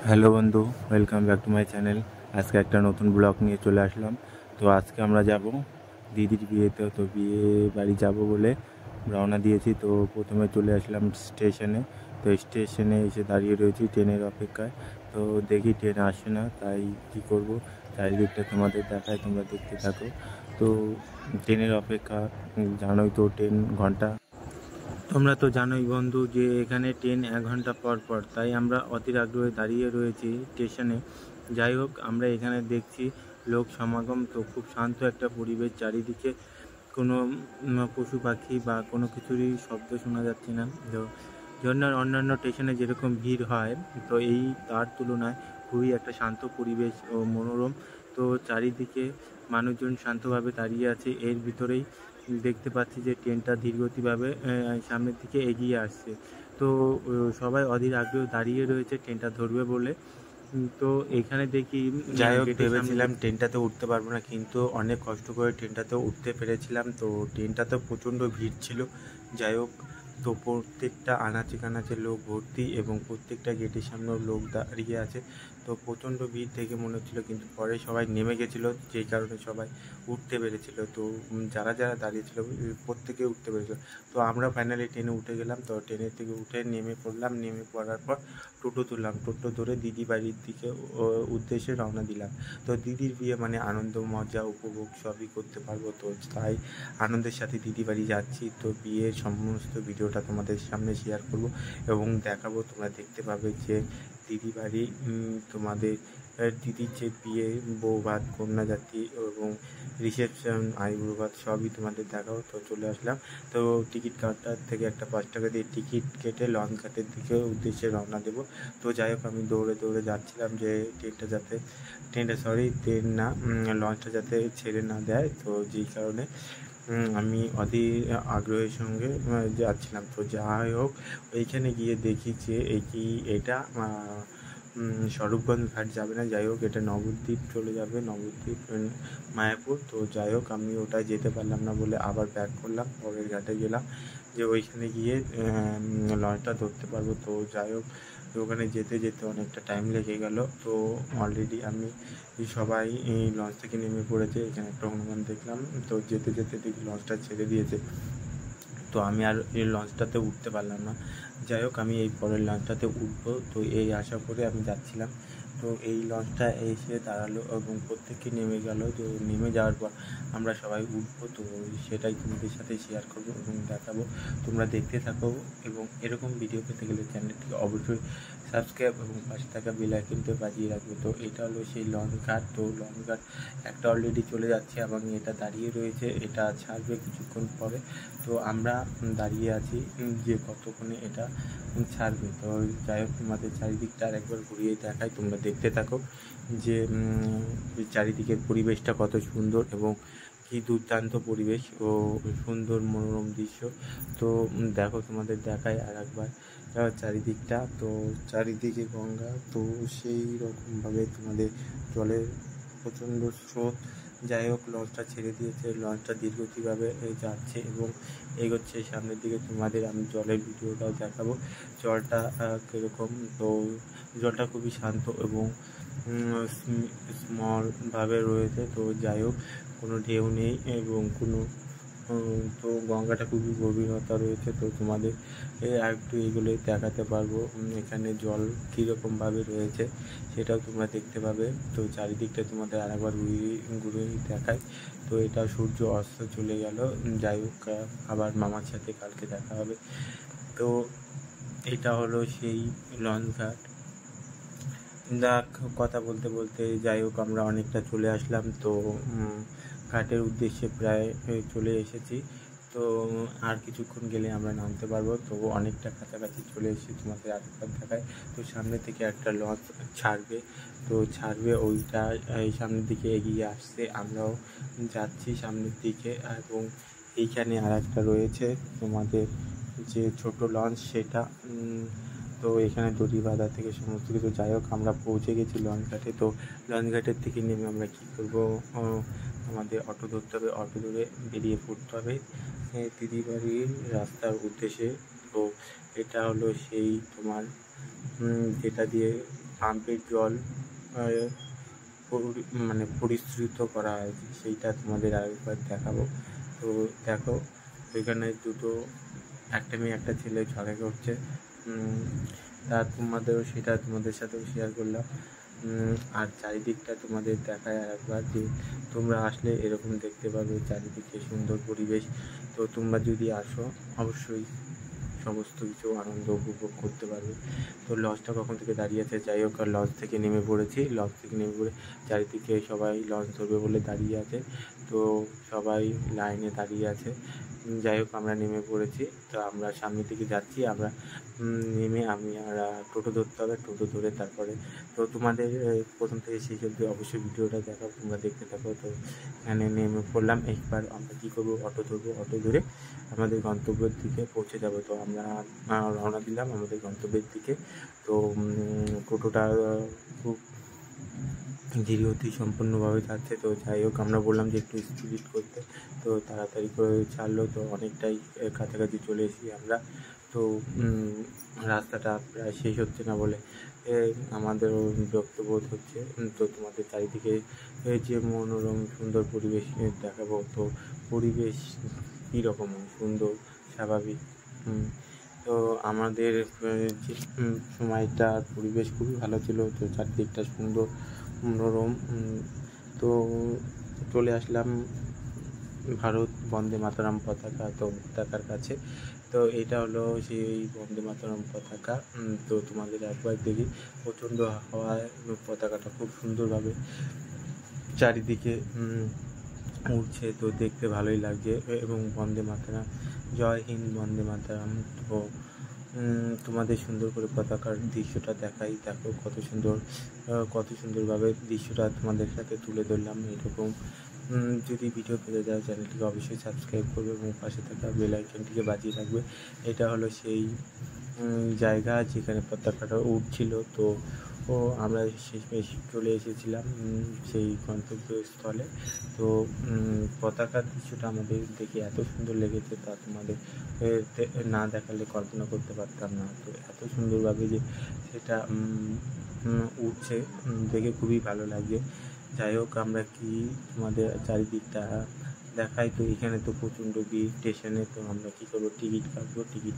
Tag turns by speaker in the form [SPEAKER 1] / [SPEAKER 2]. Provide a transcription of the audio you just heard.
[SPEAKER 1] Hello বন্ধু, welcome back to my channel. আজকে একটা নতুন ব্লগ নিয়ে চলে আসলাম। তো আজকে আমরা যাব দিদির বিয়েতে। তো বিয়ে বাড়ি যাব বলে রওনা দিয়েছি। তো প্রথমে চলে আসলাম স্টেশনে। তো স্টেশনে এসে দাঁড়িয়ে রয়েছি ট্রেনের অপেক্ষায়। তো দেখি ট্রেন আসে না, তাই কী করব, চারিদিকটা তোমাদের দেখায়, তোমরা দেখতে থাকো। তো ট্রেনের অপেক্ষা, জানোই তো ট্রেন ঘন্টা, তোমরা তো জানোই বন্ধু যে এখানে ট্রেন 1 ঘন্টা পর পর, তাই আমরা অধীর আগ্রহে দাঁড়িয়ে রয়েছি স্টেশনে। যাই হোক, আমরা এখানে দেখছি লোক সমাগম। তো খুব শান্ত একটা পরিবেশ, চারিদিকে কোনো পশু পাখি বা কোনো কিছুরই শব্দ শোনা যাচ্ছে না। তো অন্যান্য স্টেশনে যেরকম ভিড় হয়, তো এই তার তুলনায় খুবই একটা শান্ত পরিবেশ ও মনোরম। তো চারিদিকে মানুষজন শান্তভাবে দাঁড়িয়ে আছে। এর ভিতরেই দেখতে পাচ্ছি যে ট্রেনটা ধীরগতিভাবে সামনের দিকে এগিয়ে আসছে। তো সবাই অধীর আগ্রহে দাঁড়িয়ে রয়েছে ট্রেনটা ধরবে বলে। তো এখানে দেখি, যাই হোক, ভেবেছিলাম ট্রেনটাতে উঠতে পারবো না, কিন্তু অনেক কষ্ট করে ট্রেনটাতে উঠতে পেরেছিলাম। তো ট্রেনটাতে প্রচণ্ড ভিড় ছিল। যাই হোক, তো প্রত্যেকটা আনাচে কানাচে লোক ভর্তি এবং প্রত্যেকটা গেটের সামনেও লোক দাঁড়িয়ে আছে। তো প্রচণ্ড ভিড় দেখে মনে হচ্ছিলো, কিন্তু পরে সবাই নেমে গেছিলো, যেই কারণে সবাই উঠতে পেরেছিল। তো যারা যারা দাঁড়িয়েছিল প্রত্যেকে উঠতে পেরেছিল। তো আমরা ফাইনালি ট্রেনে উঠে গেলাম। তো ট্রেনের থেকে উঠে নেমে পড়লাম। নেমে পড়ার পর টোটো তুললাম। টোটো ধরে দিদি বাড়ির দিকে উদ্দেশ্যে রওনা দিলাম। তো দিদির বিয়ে মানে আনন্দ, মজা, উপভোগ সবই করতে পারবো। তো তাই আনন্দের সাথে দিদি বাড়ি যাচ্ছি। তো বিয়ের সমস্ত ভিডিওটা তোমাদের সামনে শেয়ার করব এবং দেখাবো। তোমরা দেখতে পাবে যে দিদি বাড়ি, তোমাদের দিদির যে বিয়ে, বউ ভাত, কন্যাজাতি এবং রিসেপশন, আইবুড়ো ভাত সবই তোমাদের দেখাবো। তো চলে আসলাম। তো টিকিট কাউন্টার থেকে একটা 5 টাকা দিয়ে টিকিট কেটে লঞ্চ ঘাটের দিকে উদ্দেশ্যে রওনা দেবো। তো যাই হোক, আমি দৌড়ে দৌড়ে যাচ্ছিলাম যে ট্রেন না, লঞ্চটা যাতে ছেড়ে না দেয়। তো যেই কারণে আমি অধীর আগ্রহের সঙ্গে যাচ্ছিলাম। তো যাই হোক, ওইখানে গিয়ে দেখি যে এটা স্বরূপগঞ্জ ঘাট যাবে না। যাই হোক, এটা নবদ্বীপ চলে যাবে, নবদ্বীপ মায়াপুর। তো যাই হোক, আমি ওটায় যেতে পারলাম না বলে আবার ব্যাক করলাম, পরের ঘাটে গেলাম যে ওইখানে গিয়ে লঞ্চটা ধরতে পারবো। তো যাই হোক, ওখানে যেতে যেতে অনেকটা টাইম লেগে গেল। তো অলরেডি আমি সবাই এই লঞ্চ থেকে নেমে পড়েছে। এখানে একটা হনুমান দেখলাম। তো যেতে যেতে দেখি লঞ্চটা ছেড়ে দিয়েছে। তো আমি আর এই লঞ্চটাতে উঠতে পারলাম না। যাই হোক, আমি এই পরের লঞ্চটাতে উঠবো, তো এই আশা করে আমি যাচ্ছিলাম। তো এই লঞ্চটা এসে দাঁড়ালো এবং প্রত্যেকে নেমে গেল। তো নেমে যাওয়ার পর আমরা সবাই উঠবো। তো সেটাই তোমাদের সাথে শেয়ার করবো এবং দেখাবো। তোমরা দেখতে থাকো এবং এরকম ভিডিও পেতে গেলে চ্যানেলটিকে অবশ্যই সাবস্ক্রাইব এবং পাশে থাকা বেল আইকনটা বাজিয়ে রাখবে। তো এটা হলো সেই লঞ্চ ঘাট। তো লঞ্চ ঘাট একটা অলরেডি চলে যাচ্ছে এবং এটা দাঁড়িয়ে রয়েছে, এটা ছাড়বে কিছুক্ষণ পরে। তো আমরা দাঁড়িয়ে আছি যে কতক্ষণে এটা ছাড়বে। তো যাই হোক, তোমাদের চারিদিকটা আর একবার ঘুরিয়ে দেখায়, তোমরা দেখতে থাকো যে চারিদিকের পরিবেশটা কত সুন্দর এবং কি দুর্দান্ত পরিবেশ ও সুন্দর মনোরম দৃশ্য। তো দেখো, তোমাদের দেখায় আর একবার চারিদিকটা। তো চারিদিকে গঙ্গা। তো সেই রকমভাবে তোমাদের জলের প্রচণ্ড স্রোত। যাই হোক, লঞ্চটা ছেড়ে দিয়েছে, লঞ্চটা ধীরগতিভাবে যাচ্ছে এবং এগোচ্ছে সামনের দিকে। তোমাদের আমি জলের ভিডিওটাও দেখাবো, জলটা কীরকম। তো জলটা খুবই শান্ত এবং স্মলভাবে রয়েছে। তো যাই হোক, কোনো ঢেউ নেই এবং কোনো তো গঙ্গাটা খুবই গভীরতা রয়েছে। তো তোমাদের আর একটু এগুলোই দেখাতে পারবো, এখানে জল কীরকমভাবে রয়েছে সেটাও তোমরা দেখতে পাবে। তো চারিদিকটা তোমাদের আরেকবার ঘুরে দেখায়। তো এটা সূর্য অস্ত চলে গেল। যাই হোক, আবার মামার সাথে কালকে দেখা হবে। তো এটা হলো সেই লঞ্চ ঘাট। কথা বলতে বলতে যাই হোক, আমরা অনেকটা চলে আসলাম। তো ঘাটের উদ্দেশ্যে প্রায় চলে এসেছি। তো আর কিছুক্ষণ গেলে আমরা নামতে পারবো। তো অনেকটা কাছাকাছি চলে এসেছি, তোমাদের আরেকবার দেখায়। তো সামনে থেকে একটা লঞ্চ ছাড়বে। তো ছাড়বে, ওইটা এই সামনের দিকে এগিয়ে আসছে, আমরাও যাচ্ছি সামনের দিকে। এবং এইখানে আর একটা রয়েছে তোমাদের যে ছোট লঞ্চ, সেটা তো এখানে দড়ি বাঁধা থেকে সমস্ত কিছু। যাই হোক, আমরা পৌঁছে গেছি লঞ্চ ঘাটে। তো লঞ্চ ঘাটের থেকে নেমে আমরা কী করবো, আমাদের অটো ধরতে হবে। অটো ধরে বেরিয়ে পড়তে হবে দিদি বাড়ির রাস্তার উদ্দেশ্যে। তো এটা হলো সেই তোমার যেটা দিয়ে পাম্পের জল মানে পরিশ্রুত করা হয়েছে, সেইটা তোমাদের আরেকবার দেখাবো। তো দেখো এখানে দুটো, একটা মেয়ে একটা ছেলে ঝগড়া করছে, সেটা তোমাদের সাথেও শেয়ার করলাম। আর চারিদিকটা তোমাদের দেখায় আরেকবার, যে তোমরা আসলে এরকম দেখতে পাবে চারিদিকে সুন্দর পরিবেশ। তো তোমরা যদি আসো অবশ্যই সমস্ত কিছু আনন্দ উপভোগ করতে পারবে। তো লঞ্চটা কখন থেকে দাঁড়িয়ে আছে, যাই হোক লঞ্চ থেকে নেমে পড়েছি। লঞ্চ থেকে নেমে পড়ে চারিদিকে সবাই লঞ্চ ধরবে বলে দাঁড়িয়ে আছে, তো সবাই লাইনে দাঁড়িয়ে আছে। যাই হোক আমরা নেমে পড়েছি, তো আমরা সামনের দিকে যাচ্ছি। আমরা নেমে আমরা টোটো ধরতে হবে, টোটো ধরে তারপরে তো তোমাদের প্রথম থেকে শেষ অবধি অবশ্যই ভিডিওটা দেখাবো, তোমরা দেখতে থাকো। তো এখানে নেমে পড়লাম। এইবার আমরা কী করবো, অটো ধরবো, অটো ধরে আমাদের গন্তব্যের দিকে পৌঁছে যাব। তো আমরা রওনা দিলাম আমাদের গন্তব্যের দিকে। তো টোটোটা খুব ধীরে গতি সম্পূর্ণভাবে যাচ্ছে। তো যাই হোক আমরা বললাম যে একটু স্পিড করতে, তো তাড়াতাড়ি করে ছাড়লো। তো অনেকটাই কাছাকাছি চলে এসেছি আমরা। তো রাস্তাটা প্রায় শেষ হচ্ছে না বলে আমাদেরও বিরক্তবোধ হচ্ছে। তো তোমাদের চারিদিকে যে মনোরম সুন্দর পরিবেশ দেখাবো। তো পরিবেশ কীরকম, সুন্দর, স্বাভাবিক। তো আমাদের যে সময়টা পরিবেশ খুবই ভালো ছিল, তো চারদিকটা সুন্দর মনোরম। তো চলে আসলাম ভারত বন্দে মাতরম পতাকা, তো পতাকার কাছে। তো এটা হলো সেই বন্দে মাতরম পতাকা। তো তোমাদের একবার দেখি, প্রচণ্ড হাওয়ায় পতাকাটা খুব সুন্দরভাবে চারিদিকে উড়ছে, তো দেখতে ভালোই লাগছে। এবং বন্দে মাতরম, জয় হিন্দ, বন্দে মাতরম। তো তোমাদের সুন্দর করে পতাকার দৃশ্যটা দেখাই, দেখো কত সুন্দরভাবে দৃশ্যটা তোমাদের সাথে তুলে ধরলাম। এরকম যদি ভিডিও পেতে যাও চ্যানেলটিকে অবশ্যই সাবস্ক্রাইব করবে এবং পাশে থাকা বেল আইকনটিকে বাজিয়ে রাখবে। এটা হলো সেই জায়গা যেখানে পতাকাটা উঠছিল। তো আমরা শেষমেশ চলে এসেছিলাম সেই গন্তব্যস্থলে। তো পতাকার দৃশ্যটা আমাদের দেখে এত সুন্দর লেগেছে, তা তোমাদের না দেখালে কল্পনা করতে পারতাম না। তো এত সুন্দরভাবে যে সেটা উঠছে দেখে খুবই ভালো লাগছে। যাই হোক আমরা কি তোমাদের চারিদিকটা দেখাই। তো এখানে তো প্রচণ্ড ভিড় স্টেশনে, তো আমরা কী করবো, টিকিট কাটবো। টিকিট